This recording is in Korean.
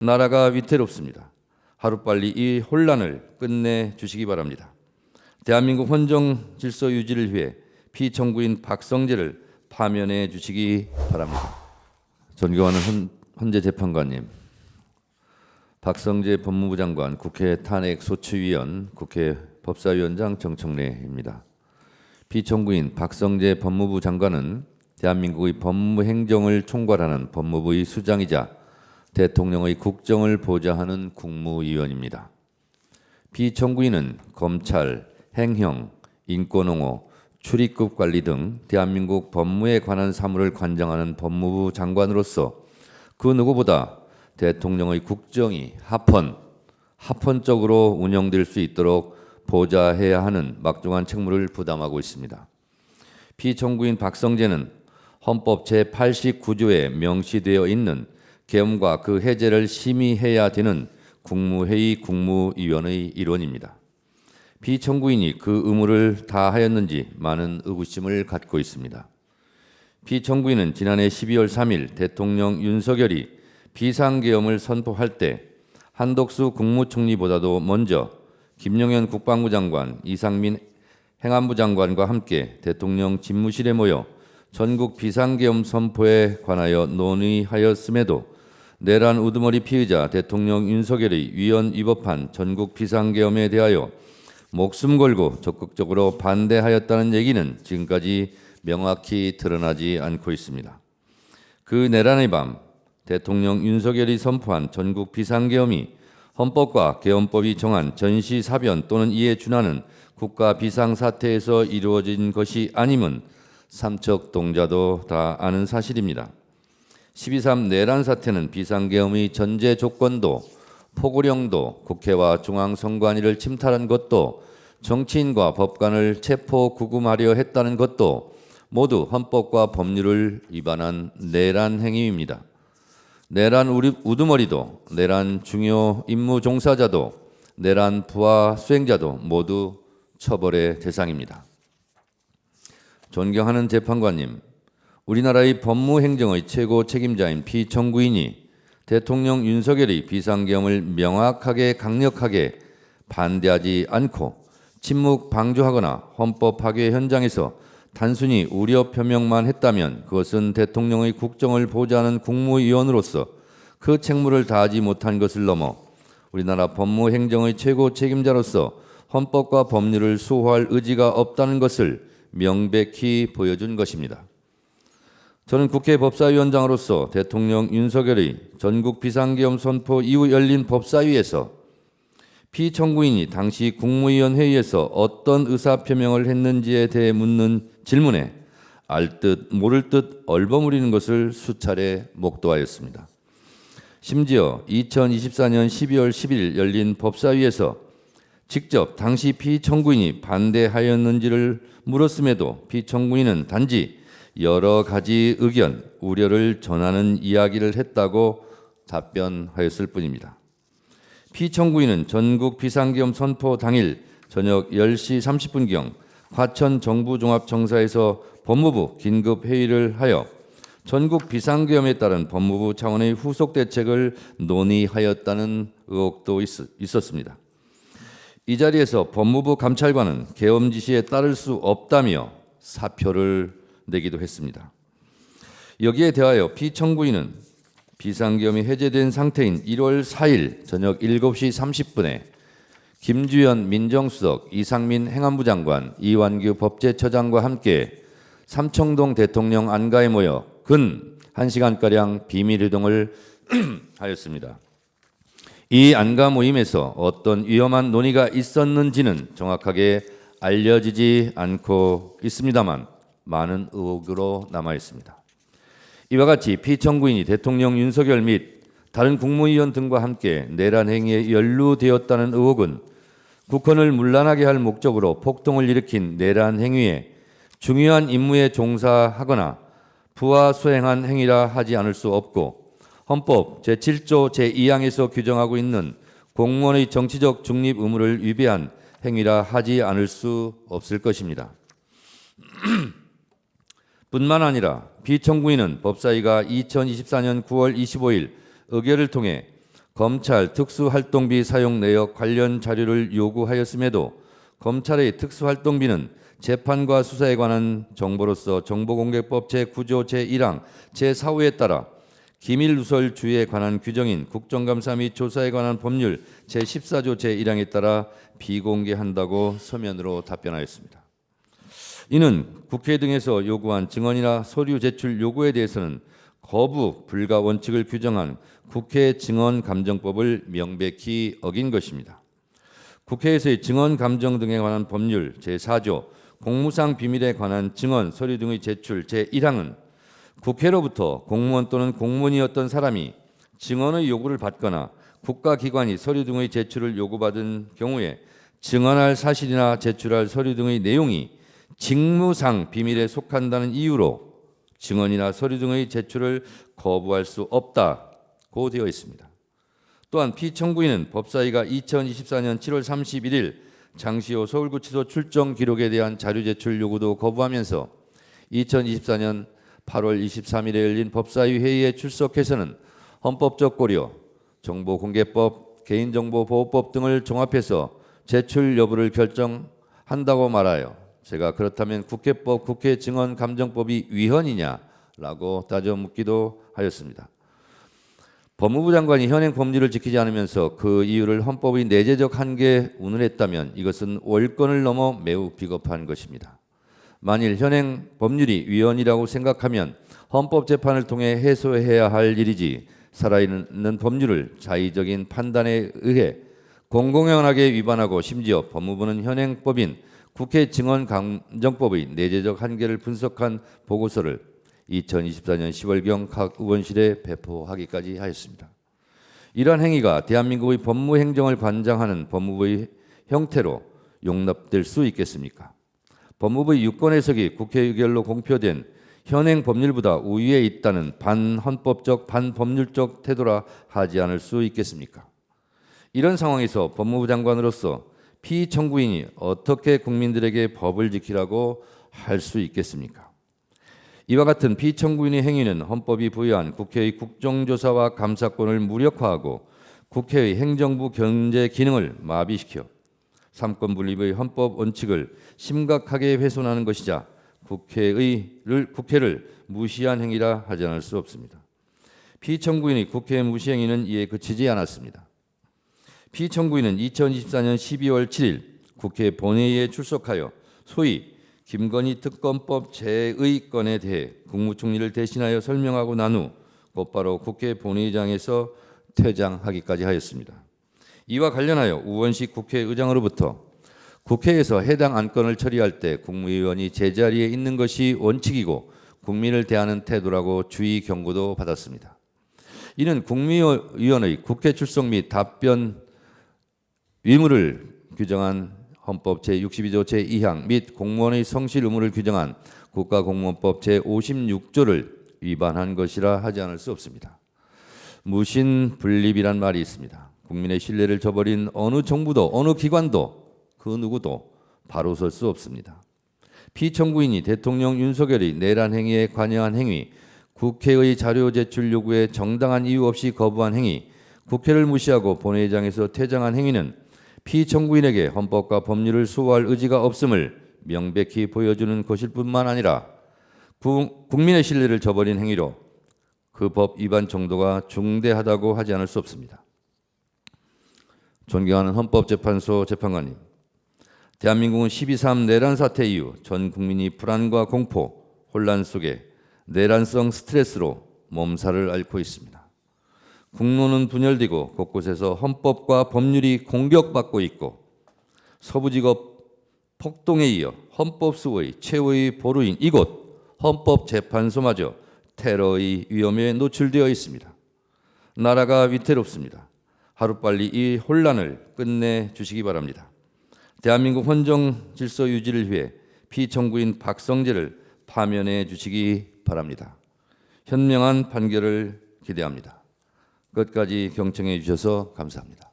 나라가 위태롭습니다. 하루빨리 이 혼란을 끝내 주시기 바랍니다. 대한민국 헌정 질서 유지를 위해 피청구인 박성재를 파면해 주시기 바랍니다. 존경하는 헌재 재판관님, 박성재 법무부 장관 국회 탄핵소추위원 국회 법사위원장 정청래입니다. 피청구인 박성재 법무부 장관은 대한민국의 법무행정을 총괄하는 법무부의 수장이자 대통령의 국정을 보좌하는 국무위원입니다. 피청구인은 검찰, 행형, 인권옹호, 출입국 관리 등 대한민국 법무에 관한 사무를 관장하는 법무부 장관으로서 그 누구보다 대통령의 국정이 합헌적으로 운영될 수 있도록 보좌해야 하는 막중한 책무를 부담하고 있습니다. 피청구인 박성재는 헌법 제89조에 명시되어 있는 계엄과 그 해제를 심의해야 되는 국무회의 국무위원의 일원입니다. 피청구인이 그 의무를 다하였는지 많은 의구심을 갖고 있습니다. 피청구인은 지난해 12월 3일 대통령 윤석열이 비상계엄을 선포할 때 한덕수 국무총리보다도 먼저 김용현 국방부 장관, 이상민 행안부 장관과 함께 대통령 집무실에 모여 전국 비상계엄 선포에 관하여 논의하였음에도 내란 우두머리 피의자 대통령 윤석열의 위헌 위법한 전국 비상계엄에 대하여 목숨 걸고 적극적으로 반대하였다는 얘기는 지금까지 명확히 드러나지 않고 있습니다. 그 내란의 밤 대통령 윤석열이 선포한 전국 비상계엄이 헌법과 계엄법이 정한 전시사변 또는 이에 준하는 국가 비상사태에서 이루어진 것이 아님은 삼척동자도 다 아는 사실입니다. 12.3 내란 사태는 비상계엄의 전제 조건도 포고령도 국회와 중앙선관위를 침탈한 것도 정치인과 법관을 체포 구금하려 했다는 것도 모두 헌법과 법률을 위반한 내란 행위입니다. 내란 우두머리도 내란 중요 임무 종사자도 내란 부하 수행자도 모두 처벌의 대상입니다. 존경하는 재판관님, 우리나라의 법무행정의 최고 책임자인 피청구인이 대통령 윤석열이 비상계엄을 명확하게 강력하게 반대하지 않고 침묵 방조하거나 헌법 파괴 현장에서 단순히 우려 표명만 했다면 그것은 대통령의 국정을 보좌하는 국무위원으로서 그 책무를 다하지 못한 것을 넘어 우리나라 법무행정의 최고 책임자로서 헌법과 법률을 수호할 의지가 없다는 것을 명백히 보여준 것입니다. 저는 국회 법사위원장으로서 대통령 윤석열의 전국 비상계엄 선포 이후 열린 법사위에서 피청구인이 당시 국무위원 회의에서 어떤 의사표명을 했는지에 대해 묻는 질문에 알 듯 모를 듯 얼버무리는 것을 수차례 목도하였습니다. 심지어 2024년 12월 10일 열린 법사위에서 직접 당시 피청구인이 반대하였는지를 물었음에도 피청구인은 단지 여러 가지 의견, 우려를 전하는 이야기를 했다고 답변하였을 뿐입니다. 피청구인은 전국 비상계엄 선포 당일 저녁 10시 30분경 과천 정부종합청사에서 법무부 긴급회의를 하여 전국 비상계엄에 따른 법무부 차원의 후속 대책을 논의하였다는 의혹도 있었습니다. 이 자리에서 법무부 감찰관은 계엄 지시에 따를 수 없다며 사표를 내기도 했습니다. 여기에 대하여 피청구인은 비상계엄이 해제된 상태인 1월 4일 저녁 7시 30분에 김주현 민정수석, 이상민 행안부 장관, 이완규 법제처장과 함께 삼청동 대통령 안가에 모여 근 1시간가량 비밀회동을 하였습니다. 이 안가 모임에서 어떤 위험한 논의가 있었는지는 정확하게 알려지지 않고 있습니다만 많은 의혹으로 남아 있습니다. 이와 같이 피청구인이 대통령 윤석열 및 다른 국무위원 등과 함께 내란 행위에 연루되었다는 의혹은 국헌을 문란하게 할 목적으로 폭동을 일으킨 내란 행위에 중요한 임무에 종사하거나 부하 수행한 행위라 하지 않을 수 없고 헌법 제7조 제2항에서 규정하고 있는 공무원의 정치적 중립 의무를 위배한 행위라 하지 않을 수 없을 것입니다. 뿐만 아니라 피청구인은 법사위가 2024년 9월 25일 의결을 통해 검찰 특수활동비 사용 내역 관련 자료를 요구하였음에도 검찰의 특수활동비는 재판과 수사에 관한 정보로서 정보공개법 제9조 제1항 제4호에 따라 기밀누설 주의에 관한 규정인 국정감사 및 조사에 관한 법률 제14조 제1항에 따라 비공개한다고 서면으로 답변하였습니다. 이는 국회 등에서 요구한 증언이나 서류 제출 요구에 대해서는 거부 불가 원칙을 규정한 국회 증언감정법을 명백히 어긴 것입니다. 국회에서의 증언 감정 등에 관한 법률 제4조 공무상 비밀에 관한 증언, 서류 등의 제출 제1항은 국회로부터 공무원 또는 공무원이었던 사람이 증언의 요구를 받거나 국가기관이 서류 등의 제출을 요구받은 경우에 증언할 사실이나 제출할 서류 등의 내용이 직무상 비밀에 속한다는 이유로 증언이나 서류 등의 제출을 거부할 수 없다고 되어 있습니다. 또한 피청구인은 법사위가 2024년 7월 31일 장시호 서울구치소 출정 기록에 대한 자료 제출 요구도 거부하면서 2024년 8월 23일에 열린 법사위 회의에 출석해서는 헌법적 고려, 정보공개법, 개인정보보호법 등을 종합해서 제출 여부를 결정한다고 말하여 제가 그렇다면 국회법, 국회증언감정법이 위헌이냐라고 따져 묻기도 하였습니다. 법무부 장관이 현행 법률을 지키지 않으면서 그 이유를 헌법의 내재적 한계에 운운했다면 이것은 월권을 넘어 매우 비겁한 것입니다. 만일 현행 법률이 위헌이라고 생각하면 헌법재판을 통해 해소해야 할 일이지 살아있는 법률을 자의적인 판단에 의해 공공연하게 위반하고 심지어 법무부는 현행법인 국회증언감정법의 내재적 한계를 분석한 보고서를 2024년 10월경 각 의원실에 배포하기까지 하였습니다. 이러한 행위가 대한민국의 법무행정을 관장하는 법무부의 형태로 용납될 수 있겠습니까? 법무부의 유권 해석이 국회 의결로 공표된 현행 법률보다 우위에 있다는 반헌법적, 반법률적 태도라 하지 않을 수 있겠습니까? 이런 상황에서 법무부 장관으로서 피청구인이 어떻게 국민들에게 법을 지키라고 할 수 있겠습니까? 이와 같은 피청구인의 행위는 헌법이 부여한 국회의 국정조사와 감사권을 무력화하고 국회의 행정부 견제 기능을 마비시켜 삼권 분립의 헌법 원칙을 심각하게 훼손하는 것이자 국회를 무시한 행위라 하지 않을 수 없습니다. 피청구인의 국회 무시 행위는 이에 그치지 않았습니다. 피청구인은 2024년 12월 7일 국회 본회의에 출석하여 소위 김건희 특검법 재의건에 대해 국무총리를 대신하여 설명하고 난 후 곧바로 국회 본회의장에서 퇴장하기까지 하였습니다. 이와 관련하여 우원식 국회의장으로부터 국회에서 해당 안건을 처리할 때 국무위원이 제자리에 있는 것이 원칙이고 국민을 대하는 태도라고 주의 경고도 받았습니다. 이는 국무위원의 국회 출석 및 답변 의무를 규정한 헌법 제62조 제2항 및 공무원의 성실 의무를 규정한 국가공무원법 제56조를 위반한 것이라 하지 않을 수 없습니다. 무신분립이란 말이 있습니다. 국민의 신뢰를 저버린 어느 정부도 어느 기관도 그 누구도 바로 설 수 없습니다. 피청구인이 대통령 윤석열의 내란 행위에 관여한 행위, 국회의 자료 제출 요구에 정당한 이유 없이 거부한 행위, 국회를 무시하고 본회의장에서 퇴장한 행위는 피청구인에게 헌법과 법률을 수호할 의지가 없음을 명백히 보여주는 것일 뿐만 아니라 국민의 신뢰를 저버린 행위로 그 법 위반 정도가 중대하다고 하지 않을 수 없습니다. 존경하는 헌법재판소 재판관님, 대한민국은 12.3 내란 사태 이후 전 국민이 불안과 공포, 혼란 속에 내란성 스트레스로 몸살을 앓고 있습니다. 국론은 분열되고 곳곳에서 헌법과 법률이 공격받고 있고 서부지법 폭동에 이어 헌법수호의 최후의 보루인 이곳 헌법재판소마저 테러의 위험에 노출되어 있습니다. 나라가 위태롭습니다. 하루빨리 이 혼란을 끝내주시기 바랍니다. 대한민국 헌정 질서 유지를 위해 피청구인 박성재를 파면해 주시기 바랍니다. 현명한 판결을 기대합니다. 끝까지 경청해 주셔서 감사합니다.